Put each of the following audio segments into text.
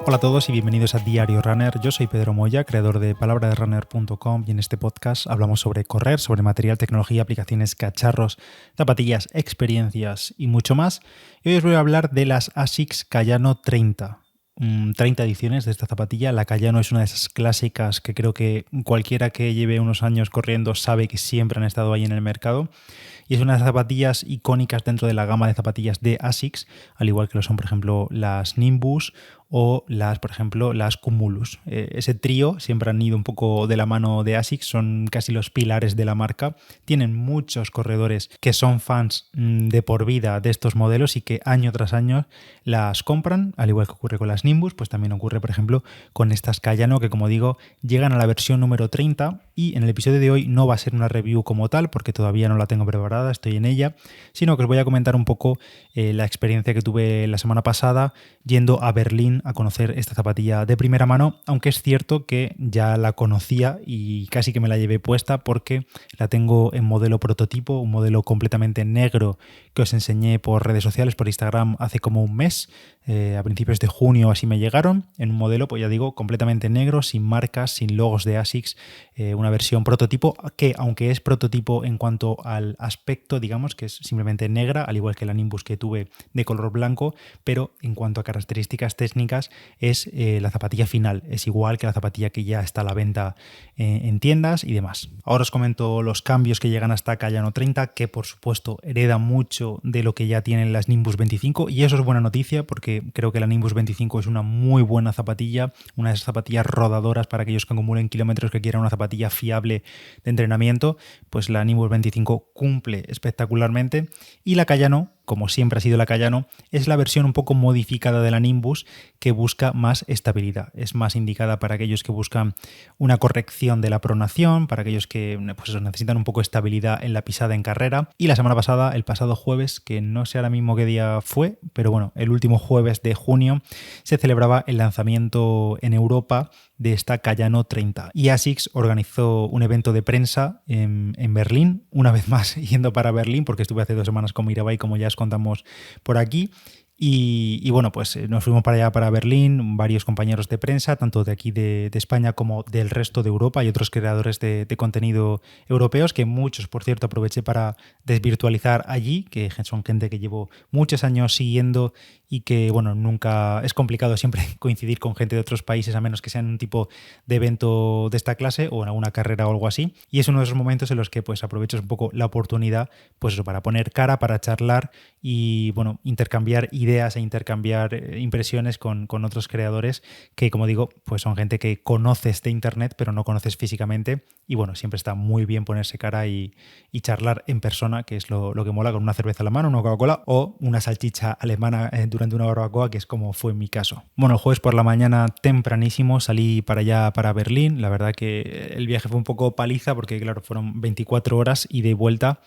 Hola a todos y bienvenidos a Diario Runner. Yo soy Pedro Moya, creador de palabraderunner.com, y en este podcast hablamos sobre correr, sobre material, tecnología, aplicaciones, cacharros, zapatillas, experiencias y mucho más. Y hoy os voy a hablar de las ASICS Kayano 30. 30 ediciones de esta zapatilla. La Kayano es una de esas clásicas que creo que cualquiera que lleve unos años corriendo sabe que siempre han estado ahí en el mercado. Y es una de las zapatillas icónicas dentro de la gama de zapatillas de ASICS, al igual que lo son, por ejemplo, las Nimbus o por ejemplo, las Cumulus. Ese trío siempre han ido un poco de la mano de ASICS, son casi los pilares de la marca. Tienen muchos corredores que son fans de por vida de estos modelos y que año tras año las compran, al igual que ocurre con las Nimbus, pues también ocurre, por ejemplo, con estas Kayano, que como digo, llegan a la versión número 30, y en el episodio de hoy no va a ser una review como tal, porque todavía no la tengo preparada, estoy en ella, sino que os voy a comentar un poco la experiencia que tuve la semana pasada yendo a Berlín a conocer esta zapatilla de primera mano, aunque es cierto que ya la conocía y casi que me la llevé puesta porque la tengo en modelo prototipo, un modelo completamente negro que os enseñé por redes sociales, por Instagram, hace como un mes. A principios de junio así me llegaron, en un modelo, pues ya digo, completamente negro, sin marcas, sin logos de ASICS, una versión prototipo que, aunque es prototipo en cuanto al aspecto, digamos que es simplemente negra, al igual que la Nimbus que tuve de color blanco, pero en cuanto a características técnicas es la zapatilla final, es igual que la zapatilla que ya está a la venta en tiendas y demás. Ahora os comento los cambios que llegan hasta Kayano 30, que por supuesto hereda mucho de lo que ya tienen las Nimbus 25, y eso es buena noticia porque creo que la Nimbus 25 es una muy buena zapatilla, una de esas zapatillas rodadoras para aquellos que acumulen kilómetros, que quieran una zapatilla fiable de entrenamiento. Pues la Nimbus 25 cumple espectacularmente, y la Kayano, como siempre ha sido la Kayano, es la versión un poco modificada de la Nimbus que busca más estabilidad. Es más indicada para aquellos que buscan una corrección de la pronación, para aquellos que pues eso, necesitan un poco de estabilidad en la pisada en carrera. Y la semana pasada, el pasado jueves, que no sé ahora mismo qué día fue, pero bueno, el último jueves de junio, se celebraba el lanzamiento en Europa de esta Kayano 30. Y ASICS organizó un evento de prensa en Berlín, una vez más yendo para Berlín, porque estuve hace 2 semanas con Mirabai, como ya os contamos por aquí. Y bueno, pues nos fuimos para allá, para Berlín, varios compañeros de prensa, tanto de aquí de España como del resto de Europa, y otros creadores de contenido europeos, que muchos, por cierto, aproveché para desvirtualizar allí, que son gente que llevo muchos años siguiendo y que, bueno, nunca es complicado siempre coincidir con gente de otros países, a menos que sea en un tipo de evento de esta clase o en alguna carrera o algo así. Y es uno de esos momentos en los que pues aprovecho un poco la oportunidad, pues eso, para poner cara, para charlar y, bueno, intercambiar ideas e intercambiar impresiones con otros creadores que, como digo, pues son gente que conoces de internet pero no conoces físicamente, y bueno, siempre está muy bien ponerse cara y charlar en persona, que es lo que mola, con una cerveza a la mano, una Coca-Cola o una salchicha alemana durante una barbacoa, que es como fue en mi caso. Bueno, el jueves por la mañana tempranísimo salí para allá, para Berlín. La verdad que el viaje fue un poco paliza porque, claro, fueron 24 horas ida y vuelta,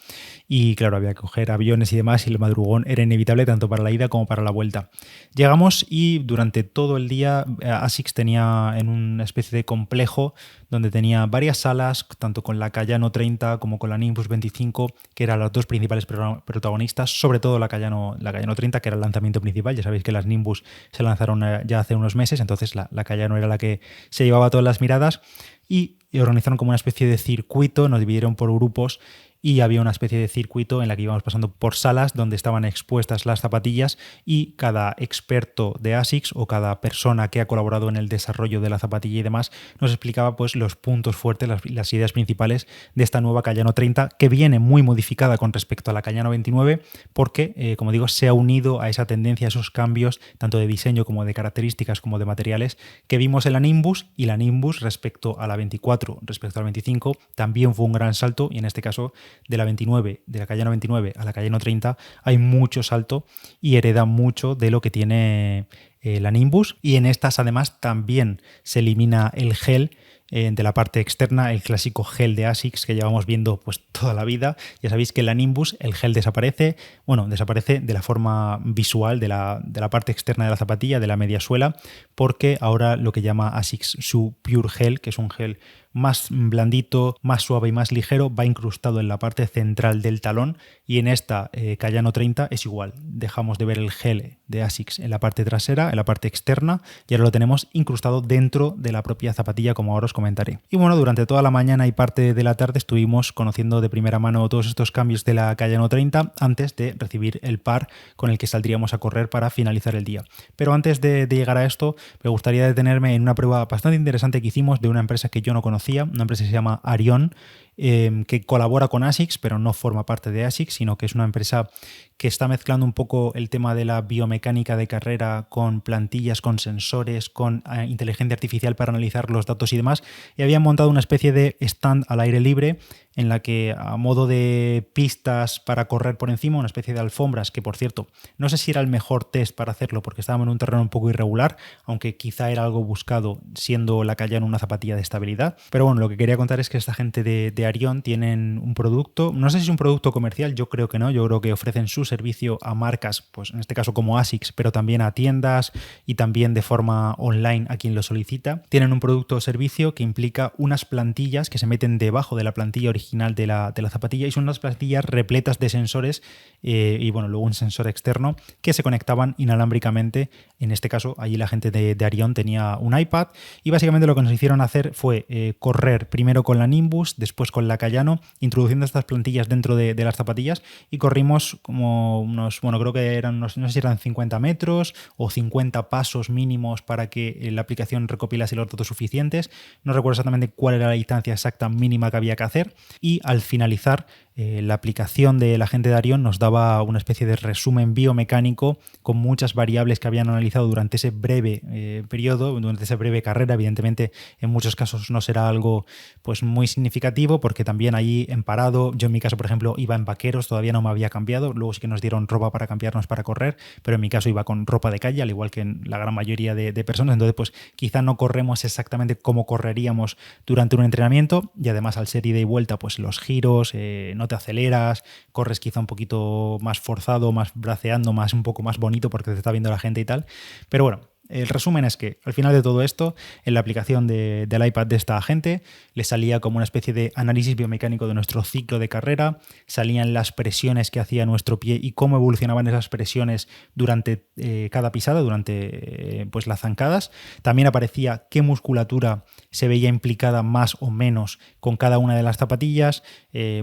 y claro, había que coger aviones y demás, y el madrugón era inevitable tanto para la ida como para la vuelta. Llegamos y durante todo el día ASICS tenía en una especie de complejo donde tenía varias salas, tanto con la Kayano 30 como con la Nimbus 25, que eran las dos principales protagonistas, sobre todo la Kayano 30, que era el lanzamiento principal. Ya sabéis que las Nimbus se lanzaron ya hace unos meses, entonces la Kayano era la que se llevaba todas las miradas, y organizaron como una especie de circuito, nos dividieron por grupos, y había una especie de circuito en la que íbamos pasando por salas donde estaban expuestas las zapatillas, y cada experto de ASICS o cada persona que ha colaborado en el desarrollo de la zapatilla y demás nos explicaba pues los puntos fuertes, las ideas principales de esta nueva Kayano 30, que viene muy modificada con respecto a la Kayano 29 porque, como digo, se ha unido a esa tendencia, a esos cambios tanto de diseño como de características como de materiales que vimos en la Nimbus, y la Nimbus respecto a la 24, respecto a la 25, también fue un gran salto, y en este caso de la Kayano 29 a la Kayano 30 hay mucho salto y hereda mucho de lo que tiene la Nimbus. Y en estas además también se elimina el gel de la parte externa, el clásico gel de ASICS que llevamos viendo pues toda la vida. Ya sabéis que en la Nimbus el gel desaparece de la forma visual de la parte externa de la zapatilla, de la media suela, porque ahora lo que llama ASICS su Pure Gel, que es un gel más blandito, más suave y más ligero, va incrustado en la parte central del talón, y en esta Kayano 30 es igual. Dejamos de ver el gel de ASICS en la parte trasera, en la parte externa, y ahora lo tenemos incrustado dentro de la propia zapatilla, como ahora os comentaré. Y bueno, durante toda la mañana y parte de la tarde estuvimos conociendo de primera mano todos estos cambios de la Kayano 30 antes de recibir el par con el que saldríamos a correr para finalizar el día. Pero antes de llegar a esto, me gustaría detenerme en una prueba bastante interesante que hicimos de una empresa que yo no conocía, una empresa que se llama Arion, que colabora con ASICS, pero no forma parte de ASICS, sino que es una empresa que está mezclando un poco el tema de la biomecánica de carrera con plantillas, con sensores, con inteligencia artificial para analizar los datos y demás, y habían montado una especie de stand al aire libre en la que, a modo de pistas para correr por encima, una especie de alfombras, que por cierto, no sé si era el mejor test para hacerlo porque estábamos en un terreno un poco irregular, aunque quizá era algo buscado siendo la Kayano una zapatilla de estabilidad. Pero bueno, lo que quería contar es que esta gente de Arion tienen un producto, no sé si es un producto comercial, yo creo que no, yo creo que ofrecen su servicio a marcas, pues en este caso como ASICS, pero también a tiendas y también de forma online a quien lo solicita. Tienen un producto o servicio que implica unas plantillas que se meten debajo de la plantilla original de la zapatilla, y son unas plantillas repletas de sensores y bueno, luego un sensor externo que se conectaban inalámbricamente. En este caso, allí la gente de Arion tenía un iPad, y básicamente lo que nos hicieron hacer fue correr primero con la Nimbus, después con la Kayano, introduciendo estas plantillas dentro de las zapatillas, y corrimos como unos, bueno, creo que eran unos, no sé si eran 50 metros o 50 pasos mínimos para que la aplicación recopilase los datos suficientes. No recuerdo exactamente cuál era la distancia exacta mínima que había que hacer, y al finalizar la aplicación de la gente de Arion nos daba una especie de resumen biomecánico con muchas variables que habían analizado durante ese breve periodo, durante esa breve carrera. Evidentemente, en muchos casos no será algo pues muy significativo, porque también allí en parado, yo en mi caso, por ejemplo, iba en vaqueros, todavía no me había cambiado, luego sí que nos dieron ropa para cambiarnos para correr, pero en mi caso iba con ropa de calle, al igual que en la gran mayoría de personas. Entonces, pues quizá no corremos exactamente como correríamos durante un entrenamiento, y además al ser ida y vuelta, pues los giros, no te aceleras, corres quizá un poquito más forzado, más braceando, más un poco más bonito porque te está viendo la gente y tal. Pero bueno, el resumen es que al final de todo esto, en la aplicación del iPad de esta gente, le salía como una especie de análisis biomecánico de nuestro ciclo de carrera, salían las presiones que hacía nuestro pie y cómo evolucionaban esas presiones durante cada pisada, durante pues las zancadas. También aparecía qué musculatura se veía implicada más o menos con cada una de las zapatillas.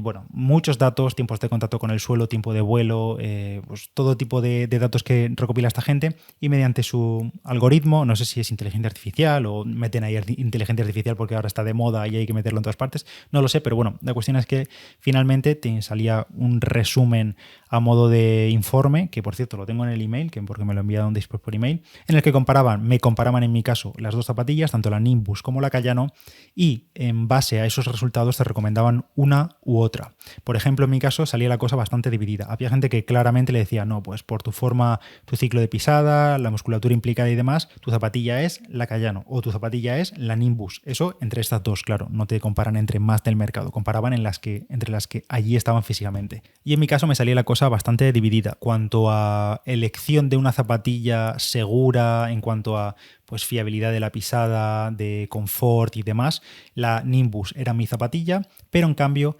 Bueno, muchos datos, tiempos de contacto con el suelo, tiempo de vuelo, pues todo tipo de datos que recopila esta gente, y mediante su algoritmo, no sé si es inteligencia artificial o meten ahí inteligencia artificial porque ahora está de moda y hay que meterlo en todas partes, no lo sé, pero bueno, la cuestión es que finalmente te salía un resumen a modo de informe, que por cierto lo tengo en el email, que porque me lo enviaron después por email, en el que me comparaban en mi caso las dos zapatillas, tanto la Nimbus como la Kayano, y en base a esos resultados te recomendaban una u otra. Por ejemplo, en mi caso salía la cosa bastante dividida. Había gente que claramente le decía, no, pues por tu forma, tu ciclo de pisada, la musculatura implicada y demás, tu zapatilla es la Kayano o tu zapatilla es la Nimbus. Eso entre estas dos, claro, no te comparan entre más del mercado, comparaban entre las que allí estaban físicamente. Y en mi caso me salía la cosa bastante dividida. Cuanto a elección de una zapatilla segura, en cuanto a pues fiabilidad de la pisada, de confort y demás, la Nimbus era mi zapatilla, pero en cambio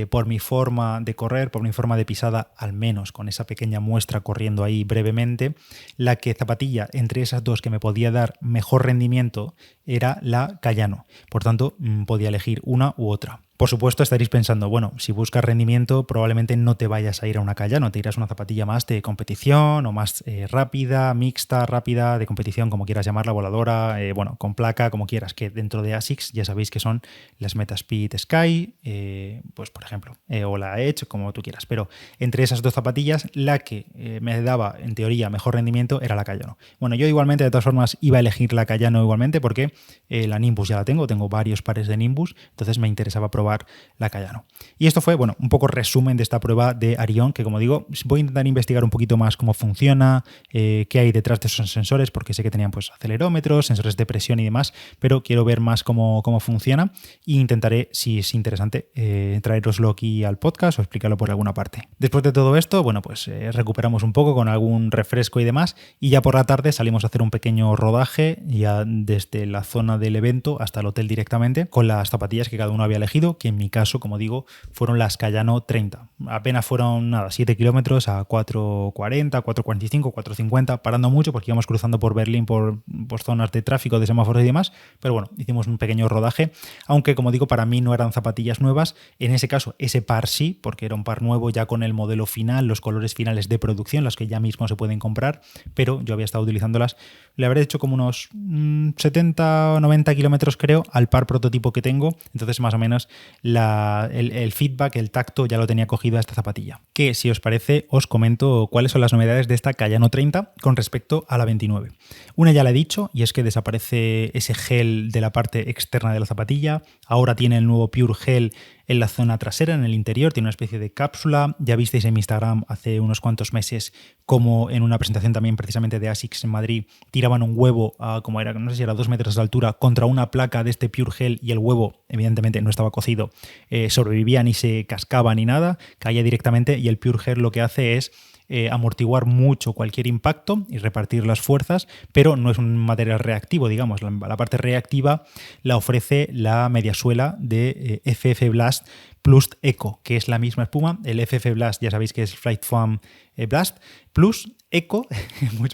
por mi forma de correr, por mi forma de pisada, al menos con esa pequeña muestra corriendo ahí brevemente, la que zapatilla entre esas dos que me podía dar mejor rendimiento era la Kayano. Por tanto, podía elegir una u otra. Por supuesto, estaréis pensando, bueno, si buscas rendimiento, probablemente no te vayas a ir a una Kayano, te irás a una zapatilla más de competición o más rápida, mixta, rápida, de competición, como quieras llamarla, voladora, bueno, con placa, como quieras, que dentro de ASICS ya sabéis que son las Metaspeed Sky, pues por ejemplo, o la Edge, como tú quieras. Pero entre esas dos zapatillas, la que me daba, en teoría, mejor rendimiento era la Kayano. Bueno, yo igualmente, de todas formas, iba a elegir la Kayano igualmente porque la Nimbus ya la tengo varios pares de Nimbus, entonces me interesaba probar probar la Cayano. Y esto fue, bueno, un poco resumen de esta prueba de Arión, que como digo, voy a intentar investigar un poquito más cómo funciona, qué hay detrás de esos sensores, porque sé que tenían pues acelerómetros, sensores de presión y demás, pero quiero ver más cómo funciona e intentaré, si es interesante, traeroslo aquí al podcast o explicarlo por alguna parte. Después de todo esto, bueno, pues recuperamos un poco con algún refresco y demás, y ya por la tarde salimos a hacer un pequeño rodaje, ya desde la zona del evento hasta el hotel directamente, con las zapatillas que cada uno había elegido, que en mi caso, como digo, fueron las Cayano 30. Apenas fueron, 7 kilómetros a 4.40, 4.45, 4.50, parando mucho porque íbamos cruzando por Berlín por zonas de tráfico, de semáforos y demás, pero bueno, hicimos un pequeño rodaje, aunque como digo, para mí no eran zapatillas nuevas, en ese caso ese par sí, porque era un par nuevo ya con el modelo final, los colores finales de producción, las que ya mismo se pueden comprar, pero yo había estado utilizándolas, le habré hecho como unos 70 o 90 kilómetros creo al par prototipo que tengo, entonces más o menos el feedback, el tacto ya lo tenía cogido a esta zapatilla. Que si os parece os comento cuáles son las novedades de esta Cayano 30 con respecto a la 29. Una ya la he dicho y es que desaparece ese gel de la parte externa de la zapatilla, ahora tiene el nuevo Pure Gel en la zona trasera, en el interior, tiene una especie de cápsula. Ya visteis en mi Instagram hace unos cuantos meses como en una presentación también precisamente de ASICS en Madrid tiraban un huevo a, como era, no sé si era 2 metros de altura, contra una placa de este Pure Gel y el huevo evidentemente no estaba cocido, sobrevivía, ni se cascaba ni nada, caía directamente y el Pure Gel lo que hace es amortiguar mucho cualquier impacto y repartir las fuerzas, pero no es un material reactivo, digamos. La parte reactiva la ofrece la mediasuela de FF Blast Plus Eco, que es la misma espuma. El FF Blast, ya sabéis que es Flight Foam Blast Plus Eco,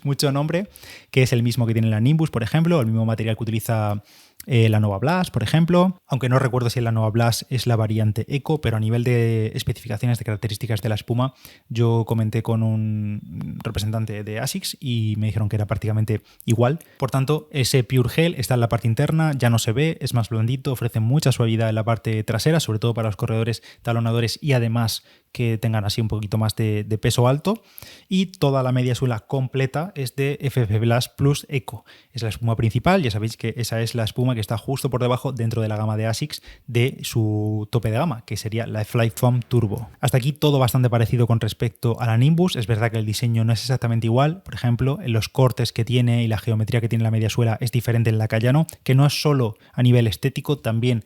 mucho nombre, que es el mismo que tiene la Nimbus, por ejemplo, el mismo material que utiliza la Nova Blast, por ejemplo, aunque no recuerdo si la Nova Blast es la variante Eco, pero a nivel de especificaciones, de características de la espuma, yo comenté con un representante de ASICS y me dijeron que era prácticamente igual. Por tanto, ese Pure Gel está en la parte interna, ya no se ve, es más blandito, ofrece mucha suavidad en la parte trasera, sobre todo para los corredores talonadores y además que tengan así un poquito más de peso alto, y toda la media suela completa es de FF Blast Plus Eco. Es la espuma principal, ya sabéis que esa es la espuma que está justo por debajo dentro de la gama de ASICS de su tope de gama, que sería la Flight Foam Turbo. Hasta aquí todo bastante parecido con respecto a la Nimbus. Es verdad que el diseño no es exactamente igual, por ejemplo, en los cortes que tiene y la geometría que tiene la media suela es diferente en la Cayano, que no es solo a nivel estético, también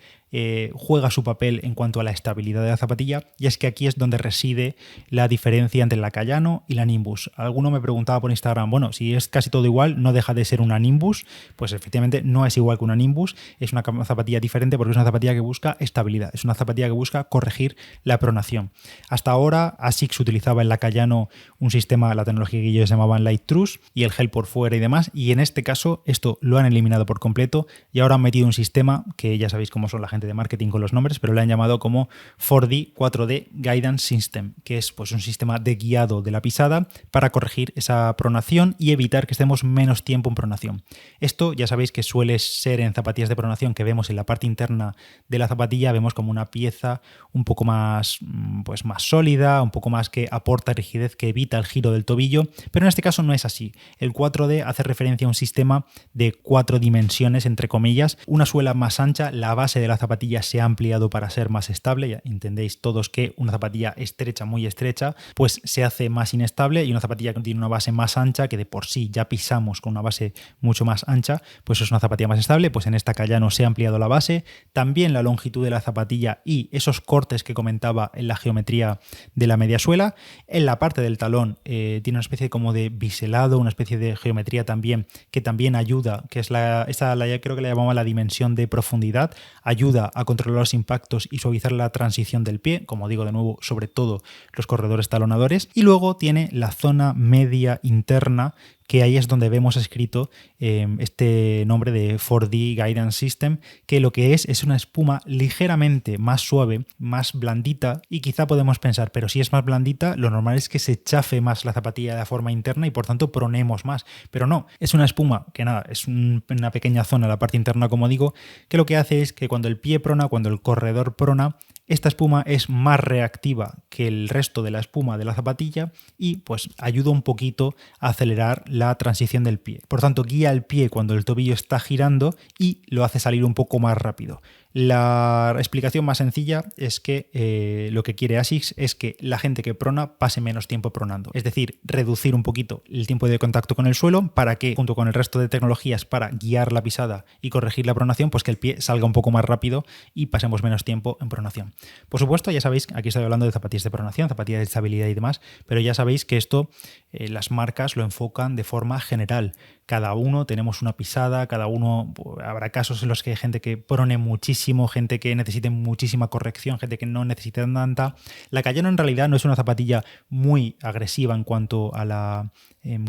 juega su papel en cuanto a la estabilidad de la zapatilla, y es que aquí es donde reside la diferencia entre la Cayano y la Nimbus. Alguno me preguntaba por Instagram, bueno, si es casi todo igual, ¿no deja de ser una Nimbus? Pues efectivamente no es igual que una Nimbus, es una zapatilla diferente porque es una zapatilla que busca estabilidad, es una zapatilla que busca corregir la pronación. Hasta ahora ASICS utilizaba en la Cayano un sistema, la tecnología que ellos llamaban Light Truss y el gel por fuera y demás, y en este caso esto lo han eliminado por completo y ahora han metido un sistema que ya sabéis cómo son la gente de marketing con los nombres, pero lo han llamado como 4D Guidance System, que es pues un sistema de guiado de la pisada para corregir esa pronación y evitar que estemos menos tiempo en pronación. Esto ya sabéis que suele ser en zapatillas de pronación que vemos en la parte interna de la zapatilla, vemos como una pieza un poco más, pues más sólida, un poco más que aporta rigidez, que evita el giro del tobillo, pero en este caso no es así. El 4D hace referencia a un sistema de 4 dimensiones, entre comillas, una suela más ancha, la base de la zapatilla se ha ampliado para ser más estable. Ya entendéis todos que una zapatilla estrecha, muy estrecha, pues se hace más inestable, y una zapatilla que tiene una base más ancha, que de por sí ya pisamos con una base mucho más ancha, pues es una zapatilla más estable. Pues en esta Cayano se ha ampliado la base, también la longitud de la zapatilla y esos cortes que comentaba en la geometría de la mediasuela. En la parte del talón tiene una especie como de biselado, una especie de geometría también que también ayuda, que es creo que la llamaba la dimensión de profundidad, ayuda a controlar los impactos y suavizar la transición del pie, como digo de nuevo, sobre todo los corredores talonadores. Y luego tiene la zona media interna, que ahí es donde vemos escrito este nombre de 4D Guidance System, que lo que es una espuma ligeramente más suave, más blandita, y quizá podemos pensar, pero si es más blandita, lo normal es que se chafe más la zapatilla de forma interna y por tanto pronemos más, pero no, es una espuma que nada, es una pequeña zona, la parte interna como digo, que lo que hace es que cuando el pie prona, cuando el corredor prona, esta espuma es más reactiva que el resto de la espuma de la zapatilla y pues ayuda un poquito a acelerar la transición del pie. Por tanto, guía el pie cuando el tobillo está girando y lo hace salir un poco más rápido. La explicación más sencilla es que lo que quiere ASICS es que la gente que prona pase menos tiempo pronando. Es decir, reducir un poquito el tiempo de contacto con el suelo para que, junto con el resto de tecnologías para guiar la pisada y corregir la pronación, pues que el pie salga un poco más rápido y pasemos menos tiempo en pronación. Por supuesto, ya sabéis, aquí estoy hablando de zapatillas de pronación, zapatillas de estabilidad y demás, pero ya sabéis que esto las marcas lo enfocan de forma general. Cada uno tenemos una pisada, cada uno, habrá casos en los que hay gente que prone muchísimo, gente que necesite muchísima corrección, gente que no necesite tanta. La Cayano en realidad no es una zapatilla muy agresiva en cuanto a la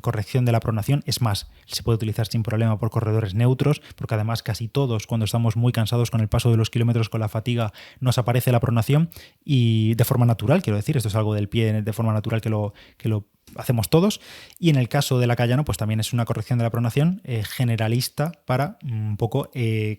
corrección de la pronación. Es más, se puede utilizar sin problema por corredores neutros, porque además casi todos, cuando estamos muy cansados con el paso de los kilómetros, con la fatiga, nos aparece la pronación y de forma natural, quiero decir, esto es algo del pie de forma natural que lo hacemos todos. Y en el caso de la Cayano, pues también es una corrección de la pronación generalista para un poco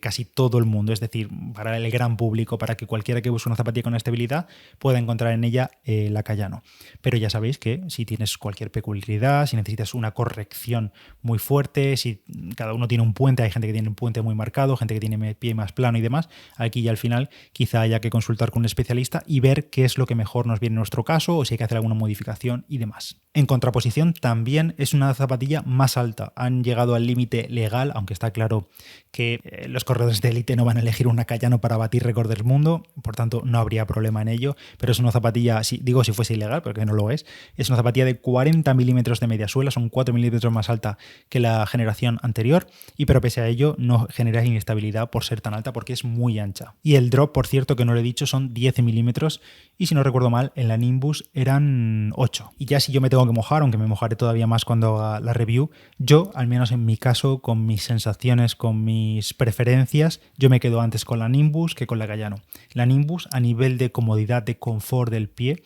casi todo el mundo, es decir, para el gran público, para que cualquiera que busque una zapatilla con estabilidad pueda encontrar en ella la Cayano. Pero ya sabéis que si tienes cualquier peculiaridad, si necesitas una corrección muy fuerte, si cada uno tiene un puente, hay gente que tiene un puente muy marcado, gente que tiene pie más plano y demás, aquí ya al final quizá haya que consultar con un especialista y ver qué es lo que mejor nos viene en nuestro caso o si hay que hacer alguna modificación y demás. En contraposición, también es una zapatilla más alta. Han llegado al límite legal, aunque está claro que los corredores de élite no van a elegir una Cayano para batir récord del mundo, por tanto no habría problema en ello, pero es una zapatilla, si fuese ilegal, porque no lo es una zapatilla de 40 milímetros de media suela, son 4 milímetros más alta que la generación anterior, pero pese a ello no genera inestabilidad por ser tan alta porque es muy ancha. Y el drop, por cierto, que no lo he dicho, son 10 milímetros y si no recuerdo mal, en la Nimbus eran 8. Y ya si yo me tengo que mojar, aunque me mojaré todavía más cuando haga la review, yo, al menos en mi caso, con mis sensaciones, con mis preferencias, yo me quedo antes con la Nimbus que con la Cayano. La Nimbus, a nivel de comodidad, de confort del pie,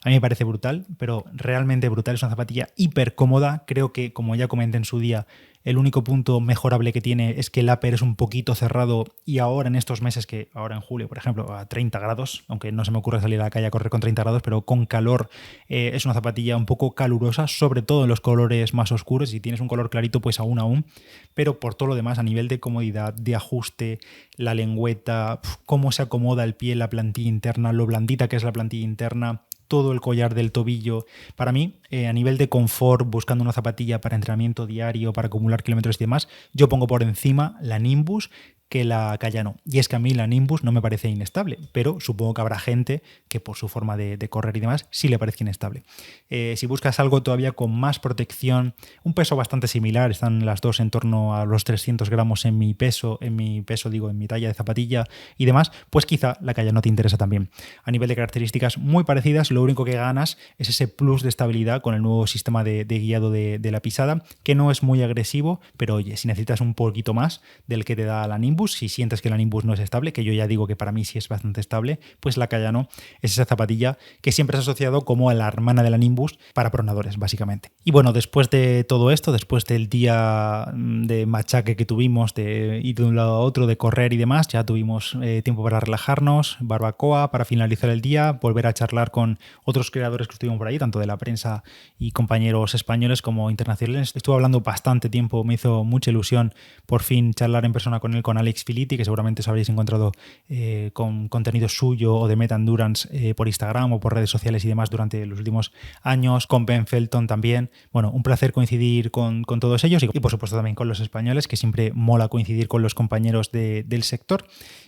a mí me parece brutal, pero realmente brutal. Es una zapatilla hiper cómoda. Creo que, como ya comenté en su día, el único punto mejorable que tiene es que el upper es un poquito cerrado y ahora en estos meses, que ahora en julio, por ejemplo, a 30 grados, aunque no se me ocurre salir a la calle a correr con 30 grados, pero con calor es una zapatilla un poco calurosa, sobre todo en los colores más oscuros. Si tienes un color clarito, pues aún, pero por todo lo demás, a nivel de comodidad, de ajuste, la lengüeta, cómo se acomoda el pie, la plantilla interna, lo blandita que es la plantilla interna, todo el collar del tobillo. Para mí, a nivel de confort, buscando una zapatilla para entrenamiento diario, para acumular kilómetros y demás, yo pongo por encima la Nimbus que la Cayano. Y es que a mí la Nimbus no me parece inestable, pero supongo que habrá gente que por su forma de correr y demás sí le parece inestable. Si buscas algo todavía con más protección, un peso bastante similar, están las dos en torno a los 300 gramos en mi peso, en mi talla de zapatilla y demás, pues quizá la Cayano te interesa también. A nivel de características muy parecidas, lo único que ganas es ese plus de estabilidad con el nuevo sistema de guiado de la pisada, que no es muy agresivo, pero oye, si necesitas un poquito más del que te da la Nimbus, si sientes que la Nimbus no es estable, que yo ya digo que para mí sí es bastante estable, pues la Cayano es esa zapatilla que siempre se ha asociado como a la hermana de la Nimbus para pronadores, básicamente. Y bueno, después de todo esto, después del día de machaque que tuvimos, de ir de un lado a otro, de correr y demás, ya tuvimos tiempo para relajarnos, barbacoa, para finalizar el día, volver a charlar con otros creadores que estuvimos por ahí, tanto de la prensa y compañeros españoles como internacionales. Estuve hablando bastante tiempo, me hizo mucha ilusión por fin charlar en persona con él, con Alex Filiti, que seguramente os habréis encontrado con contenido suyo o de Meta Endurance por Instagram o por redes sociales y demás durante los últimos años, con Ben Felton también. Bueno, un placer coincidir con todos ellos y por supuesto también con los españoles, que siempre mola coincidir con los compañeros del sector.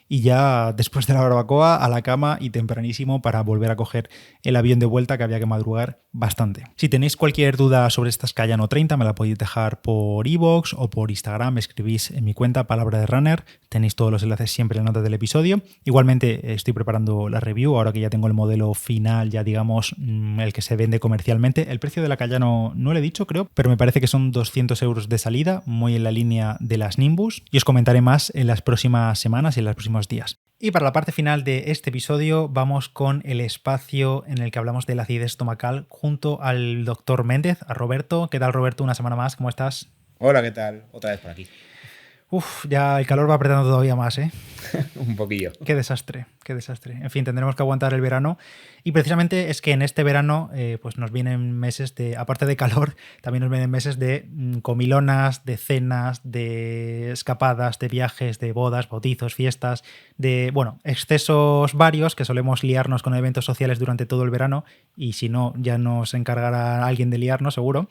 Y ya después de la barbacoa a la cama y tempranísimo para volver a coger el avión de vuelta, que había que madrugar bastante. Si tenéis cualquier duda sobre estas Cayano 30 me la podéis dejar por iVoox o por Instagram, me escribís en mi cuenta Palabra de Runner, tenéis todos los enlaces siempre en la nota del episodio. Igualmente estoy preparando la review ahora que ya tengo el modelo final, ya digamos el que se vende comercialmente. El precio de la Cayano no lo he dicho, creo, pero me parece que son 200 euros de salida, muy en la línea de las Nimbus, y os comentaré más en las próximas semanas y en los próximos días. Y para la parte final de este episodio vamos con el espacio en el que hablamos de la acidez estomacal junto al doctor Méndez, a Roberto. ¿Qué tal, Roberto? Una semana más, ¿cómo estás? Hola, ¿qué tal? Otra vez por aquí. Uf, ya el calor va apretando todavía más, ¿eh? Un poquillo. Qué desastre, qué desastre. En fin, tendremos que aguantar el verano. Y precisamente es que en este verano pues nos vienen meses de, aparte de calor, también nos vienen meses de comilonas, de cenas, de escapadas, de viajes, de bodas, bautizos, fiestas, de, bueno, excesos varios que solemos liarnos con eventos sociales durante todo el verano y si no, ya nos encargará alguien de liarnos, seguro.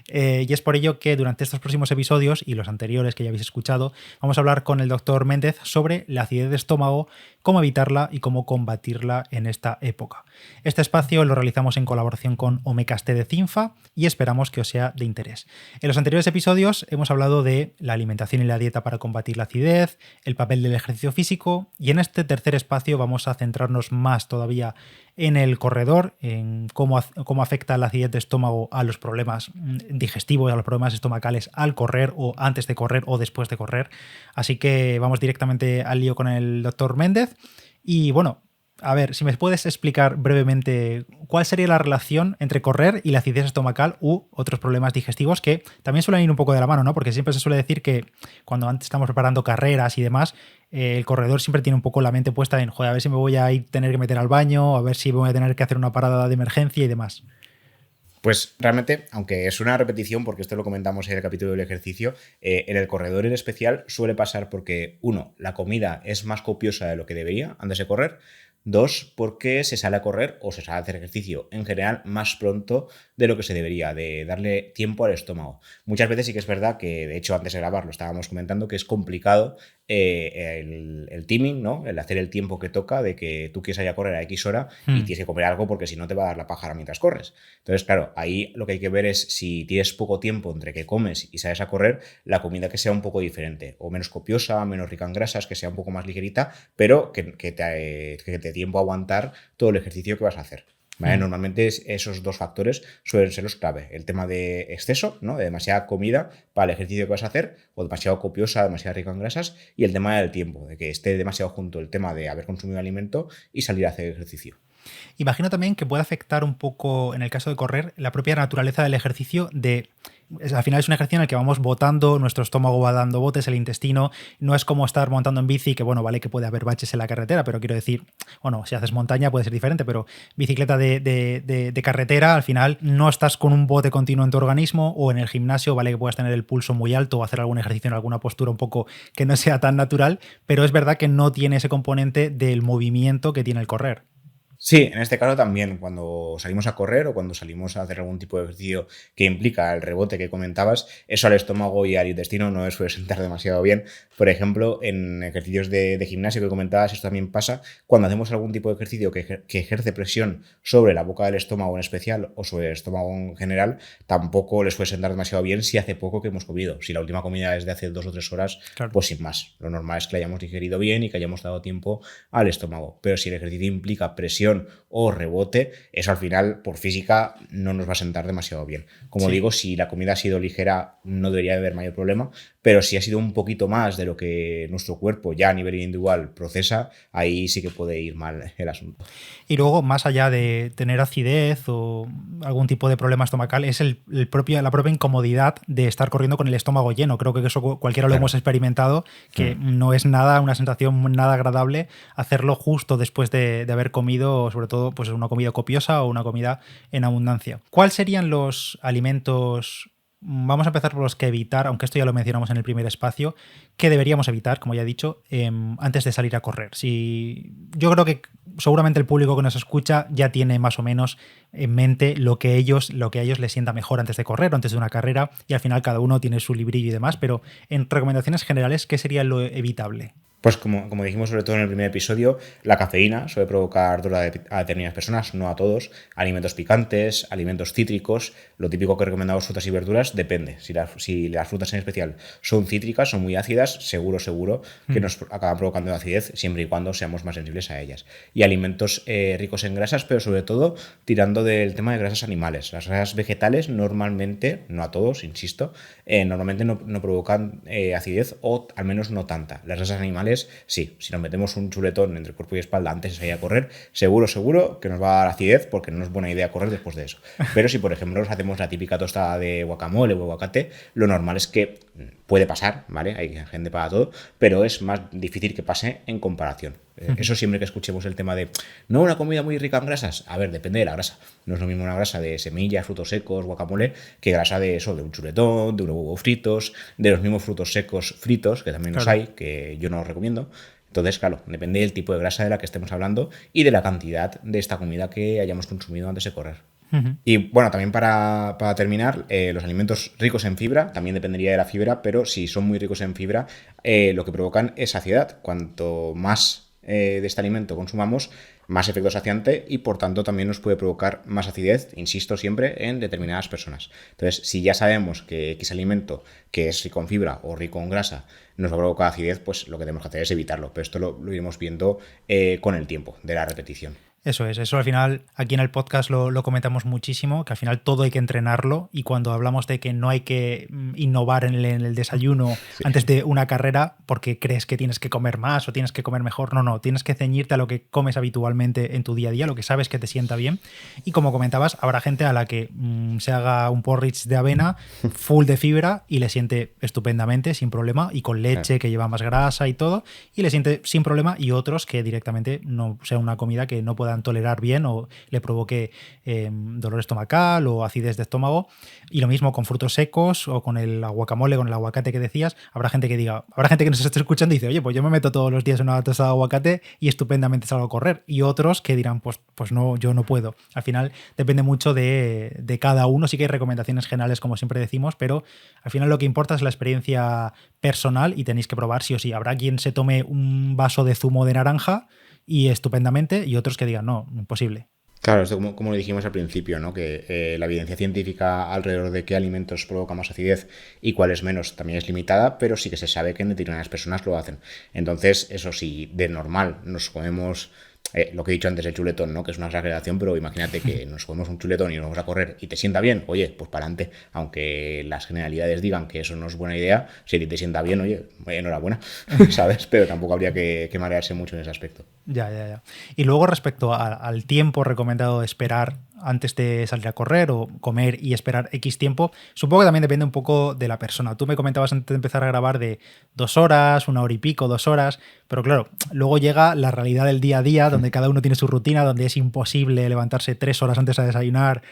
Y es por ello que durante estos próximos episodios y los anteriores que ya habéis escuchado, vamos a hablar con el doctor Méndez sobre la acidez de estómago, cómo evitarla y cómo combatirla en esta época. Este espacio lo realizamos en colaboración con Omecasté de Cinfa y esperamos que os sea de interés. En los anteriores episodios hemos hablado de la alimentación y la dieta para combatir la acidez, el papel del ejercicio físico y en este tercer espacio vamos a centrarnos más todavía en el corredor, en cómo afecta la acidez de estómago a los problemas digestivos, a los problemas estomacales al correr o antes de correr o después de correr. Así que vamos directamente al lío con el doctor Méndez. Y bueno, a ver, si me puedes explicar brevemente cuál sería la relación entre correr y la acidez estomacal u otros problemas digestivos que también suelen ir un poco de la mano, ¿no? Porque siempre se suele decir que cuando antes estamos preparando carreras y demás, el corredor siempre tiene un poco la mente puesta en, joder, a ver si me voy a ir tener que meter al baño, a ver si voy a tener que hacer una parada de emergencia y demás. Pues realmente, aunque es una repetición, porque esto lo comentamos en el capítulo del ejercicio, en el corredor en especial suele pasar porque, uno, la comida es más copiosa de lo que debería antes de correr. Dos, porque se sale a correr o se sale a hacer ejercicio en general más pronto de lo que se debería, de darle tiempo al estómago. Muchas veces sí que es verdad que, de hecho, antes de grabar lo estábamos comentando, que es complicado el timing, ¿no? El hacer el tiempo que toca de que tú quieres ir a correr a X hora y tienes que comer algo porque si no te va a dar la pájara mientras corres. Entonces, claro, ahí lo que hay que ver es si tienes poco tiempo entre que comes y sales a correr, la comida que sea un poco diferente, o menos copiosa, menos rica en grasas, que sea un poco más ligerita, pero que te dé tiempo a aguantar todo el ejercicio que vas a hacer. ¿Vale? Normalmente esos dos factores suelen ser los clave. El tema de exceso, ¿no? De demasiada comida para el ejercicio que vas a hacer, o demasiado copiosa, demasiado rica en grasas, y el tema del tiempo, de que esté demasiado junto el tema de haber consumido alimento y salir a hacer ejercicio. Imagino también que puede afectar un poco, en el caso de correr, la propia naturaleza del ejercicio de... Al final es un ejercicio en el que vamos botando, nuestro estómago va dando botes, el intestino. No es como estar montando en bici, que bueno, vale que puede haber baches en la carretera, pero quiero decir, bueno, si haces montaña puede ser diferente, pero bicicleta de carretera, al final no estás con un bote continuo en tu organismo, o en el gimnasio, vale que puedas tener el pulso muy alto o hacer algún ejercicio en alguna postura un poco que no sea tan natural, pero es verdad que no tiene ese componente del movimiento que tiene el correr. Sí, en este caso también, cuando salimos a correr o cuando salimos a hacer algún tipo de ejercicio que implica el rebote que comentabas, eso al estómago y al intestino no suele sentar demasiado bien. Por ejemplo, en ejercicios de gimnasio que comentabas, esto también pasa cuando hacemos algún tipo de ejercicio que ejerce presión sobre la boca del estómago en especial o sobre el estómago en general, tampoco les suele sentar demasiado bien si hace poco que hemos comido. Si la última comida es de hace 2 o 3 horas, Claro. pues sin más. Lo normal es que la hayamos digerido bien y que hayamos dado tiempo al estómago. Pero si el ejercicio implica presión o rebote, eso al final por física no nos va a sentar demasiado bien. Como digo, si la comida ha sido ligera no debería haber mayor problema, pero si ha sido un poquito más de lo que nuestro cuerpo ya a nivel individual procesa, ahí sí que puede ir mal el asunto. Y luego, más allá de tener acidez o algún tipo de problema estomacal, es la propia incomodidad de estar corriendo con el estómago lleno. Creo que eso cualquiera lo hemos experimentado, que no es nada, una sensación nada agradable hacerlo justo después de haber comido, sobre todo pues una comida copiosa o una comida en abundancia. ¿Cuáles serían los alimentos? Vamos a empezar por los que evitar, aunque esto ya lo mencionamos en el primer espacio, que deberíamos evitar, como ya he dicho, antes de salir a correr. Yo creo que seguramente el público que nos escucha ya tiene más o menos en mente lo que a ellos les sienta mejor antes de correr o antes de una carrera, y al final cada uno tiene su librillo y demás, pero en recomendaciones generales, ¿qué sería lo evitable? Pues como dijimos sobre todo en el primer episodio, la cafeína suele provocar dolor a determinadas personas, no a todos. Alimentos picantes, alimentos cítricos, lo típico que recomendamos frutas y verduras, depende. Si las frutas en especial son cítricas, son muy ácidas, seguro que nos acaban provocando acidez siempre y cuando seamos más sensibles a ellas. Y alimentos ricos en grasas, pero sobre todo tirando del tema de grasas animales. Las grasas vegetales normalmente, no a todos, insisto, normalmente no provocan acidez o al menos no tanta. Las grasas animales es, sí, si nos metemos un chuletón entre cuerpo y espalda antes de salir a correr, seguro que nos va a dar acidez porque no es buena idea correr después de eso. Pero si, por ejemplo, nos hacemos la típica tostada de guacamole o aguacate, lo normal es que puede pasar, ¿vale? Hay gente para todo, pero es más difícil que pase en comparación. Eso siempre que escuchemos el tema de no, una comida muy rica en grasas. A ver, depende de la grasa. No es lo mismo una grasa de semillas, frutos secos, guacamole, que grasa de eso, de un chuletón, de unos huevos fritos, de los mismos frutos secos fritos, que también los hay, que yo no los recomiendo. Entonces, claro, depende del tipo de grasa de la que estemos hablando y de la cantidad de esta comida que hayamos consumido antes de correr. Y bueno, también para terminar, los alimentos ricos en fibra, también dependería de la fibra, pero si son muy ricos en fibra, lo que provocan es saciedad. Cuanto más de este alimento consumamos, más efecto saciante y por tanto también nos puede provocar más acidez, insisto siempre, en determinadas personas. Entonces, si ya sabemos que X alimento que es rico en fibra o rico en grasa nos va a provocar acidez, pues lo que tenemos que hacer es evitarlo. Pero esto lo iremos viendo con el tiempo de la repetición. Eso al final, aquí en el podcast lo comentamos muchísimo, que al final todo hay que entrenarlo y cuando hablamos de que no hay que innovar en el desayuno antes de una carrera porque crees que tienes que comer más o tienes que comer mejor, no, tienes que ceñirte a lo que comes habitualmente en tu día a día, lo que sabes que te sienta bien y como comentabas, habrá gente a la que se haga un porridge de avena full de fibra y le siente estupendamente, sin problema, y con leche que lleva más grasa y todo, y le siente sin problema y otros que directamente no sea una comida que no puedan tolerar bien o le provoque dolor estomacal o acidez de estómago. Y lo mismo con frutos secos o con el guacamole, con el aguacate que decías. Habrá gente que nos esté escuchando y dice, oye, pues yo me meto todos los días en una tostada de aguacate y estupendamente salgo a correr. Y otros que dirán, pues no, yo no puedo. Al final depende mucho de cada uno. Sí que hay recomendaciones generales, como siempre decimos, pero al final lo que importa es la experiencia personal y tenéis que probar sí o sí. Habrá quien se tome un vaso de zumo de naranja y estupendamente, y otros que digan, no, imposible. Claro, esto como lo dijimos al principio, ¿no? Que la evidencia científica alrededor de qué alimentos provoca más acidez y cuáles menos también es limitada, pero sí que se sabe que en determinadas personas lo hacen. Entonces, eso sí, de normal nos comemos lo que he dicho antes, el chuletón, ¿no? Que es una exageración, pero imagínate que nos comemos un chuletón y nos vamos a correr y te sienta bien, oye, pues para adelante. Aunque las generalidades digan que eso no es buena idea, si a ti te sienta bien, oye, enhorabuena, ¿sabes? Pero tampoco habría que marearse mucho en ese aspecto. Ya. Y luego respecto al tiempo recomendado de esperar antes de salir a correr o comer y esperar X tiempo, supongo que también depende un poco de la persona. Tú me comentabas antes de empezar a grabar de 2 horas, 1 hora y pico, 2 horas, pero claro, luego llega la realidad del día a día, donde cada uno tiene su rutina, donde es imposible levantarse 3 horas antes a desayunar.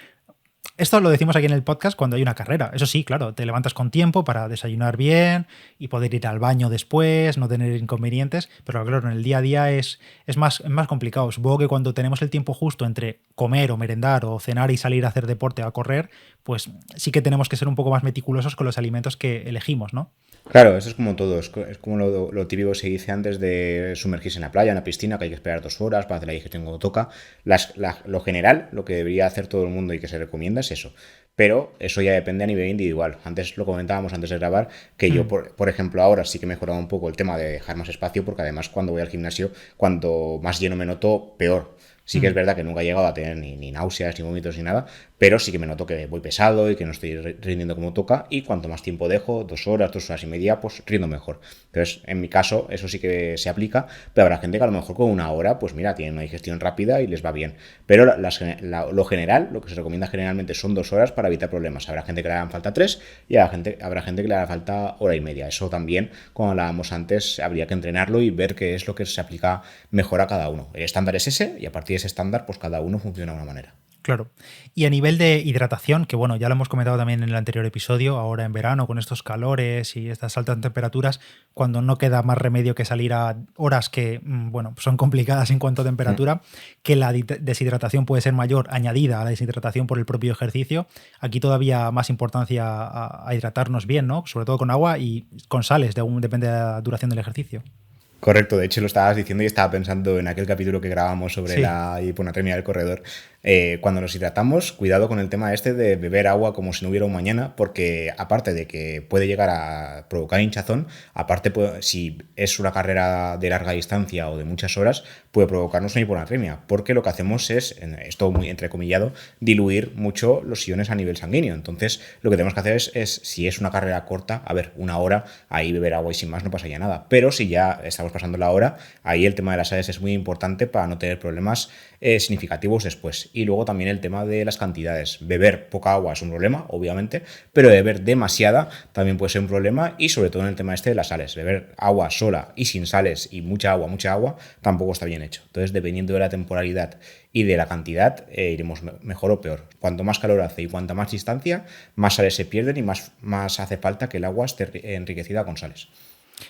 Esto lo decimos aquí en el podcast cuando hay una carrera. Eso sí, claro, te levantas con tiempo para desayunar bien y poder ir al baño después, no tener inconvenientes, pero claro, en el día a día es más complicado. Supongo que cuando tenemos el tiempo justo entre comer o merendar o cenar y salir a hacer deporte, a correr, pues sí que tenemos que ser un poco más meticulosos con los alimentos que elegimos, ¿no? Claro, eso es como todo, es como lo típico que se dice antes de sumergirse en la playa, en la piscina, que hay que esperar 2 horas para hacer la digestión cuando toca. Lo general, lo que debería hacer todo el mundo y que se recomienda es eso. Pero eso ya depende a nivel individual. Antes lo comentábamos antes de grabar, que yo, por ejemplo, ahora sí que he mejorado un poco el tema de dejar más espacio, porque además cuando voy al gimnasio, cuanto más lleno me noto, peor. Sí que es verdad que nunca he llegado a tener ni náuseas, ni vómitos, ni nada, pero sí que me noto que voy pesado y que no estoy rindiendo como toca, y cuanto más tiempo dejo, 2 horas, 2 horas y media, pues rindo mejor. Entonces, en mi caso, eso sí que se aplica, pero habrá gente que a lo mejor con 1 hora, pues mira, tiene una digestión rápida y les va bien. Pero lo general, lo que se recomienda generalmente son 2 horas para evitar problemas. Habrá gente que le hagan falta 3 y habrá gente que le haga falta 1 hora y media. Eso también, como hablábamos antes, habría que entrenarlo y ver qué es lo que se aplica mejor a cada uno. El estándar es ese y a partir de ese estándar, pues cada uno funciona de una manera. Claro. Y a nivel de hidratación, que bueno, ya lo hemos comentado también en el anterior episodio, ahora en verano con estos calores y estas altas temperaturas, cuando no queda más remedio que salir a horas que, bueno, son complicadas en cuanto a temperatura, que la deshidratación puede ser mayor añadida a la deshidratación por el propio ejercicio. Aquí todavía más importancia a hidratarnos bien, ¿no? Sobre todo con agua y con sales, depende de la duración del ejercicio. Correcto, de hecho lo estabas diciendo y estaba pensando en aquel capítulo que grabamos sobre la hiponatremia del corredor. Cuando nos hidratamos, cuidado con el tema este de beber agua como si no hubiera un mañana, porque aparte de que puede llegar a provocar hinchazón, aparte si es una carrera de larga distancia o de muchas horas, puede provocarnos una hiponatremia, porque lo que hacemos es, esto muy entrecomillado, diluir mucho los iones a nivel sanguíneo. Entonces, lo que tenemos que hacer es si es una carrera corta, a ver, una hora, ahí beber agua y sin más no pasaría nada. Pero si ya estamos pasando la hora, ahí el tema de las sales es muy importante para no tener problemas significativos después. Y luego también el tema de las cantidades. Beber poca agua es un problema, obviamente, pero beber demasiada también puede ser un problema, y sobre todo en el tema este de las sales. Beber agua sola y sin sales y mucha agua, tampoco está bien hecho. Entonces, dependiendo de la temporalidad y de la cantidad, iremos mejor o peor. Cuanto más calor hace y cuanta más distancia, más sales se pierden y más hace falta que el agua esté enriquecida con sales.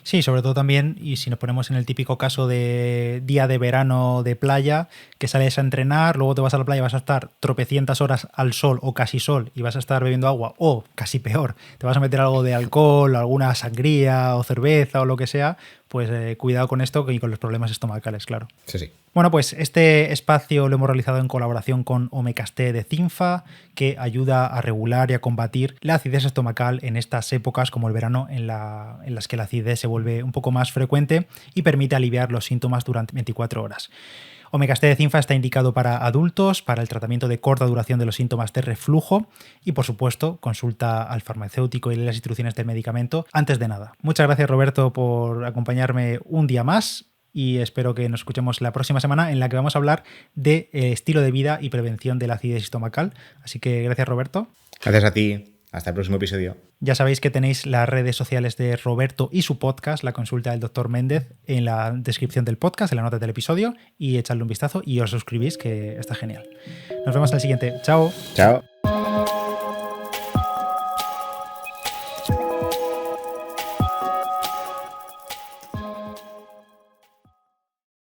Sí, sobre todo también, y si nos ponemos en el típico caso de día de verano de playa, que sales a entrenar, luego te vas a la playa, vas a estar tropecientas horas al sol o casi sol y vas a estar bebiendo agua, o casi peor, te vas a meter algo de alcohol, alguna sangría o cerveza o lo que sea, pues cuidado con esto y con los problemas estomacales, claro. Sí. Bueno, pues este espacio lo hemos realizado en colaboración con Omecasté de Cinfa, que ayuda a regular y a combatir la acidez estomacal en estas épocas como el verano, en las que la acidez se vuelve un poco más frecuente y permite aliviar los síntomas durante 24 horas. Omecasté de Cinfa está indicado para adultos, para el tratamiento de corta duración de los síntomas de reflujo y, por supuesto, consulta al farmacéutico y lee las instrucciones del medicamento antes de nada. Muchas gracias, Roberto, por acompañarme un día más y espero que nos escuchemos la próxima semana, en la que vamos a hablar de estilo de vida y prevención de la acidez estomacal. Así que gracias, Roberto. Gracias a ti. Hasta el próximo episodio. Ya sabéis que tenéis las redes sociales de Roberto y su podcast, La Consulta del Dr. Méndez, en la descripción del podcast, en la nota del episodio, y echadle un vistazo y os suscribís, que está genial. Nos vemos en el siguiente. Chao. Chao.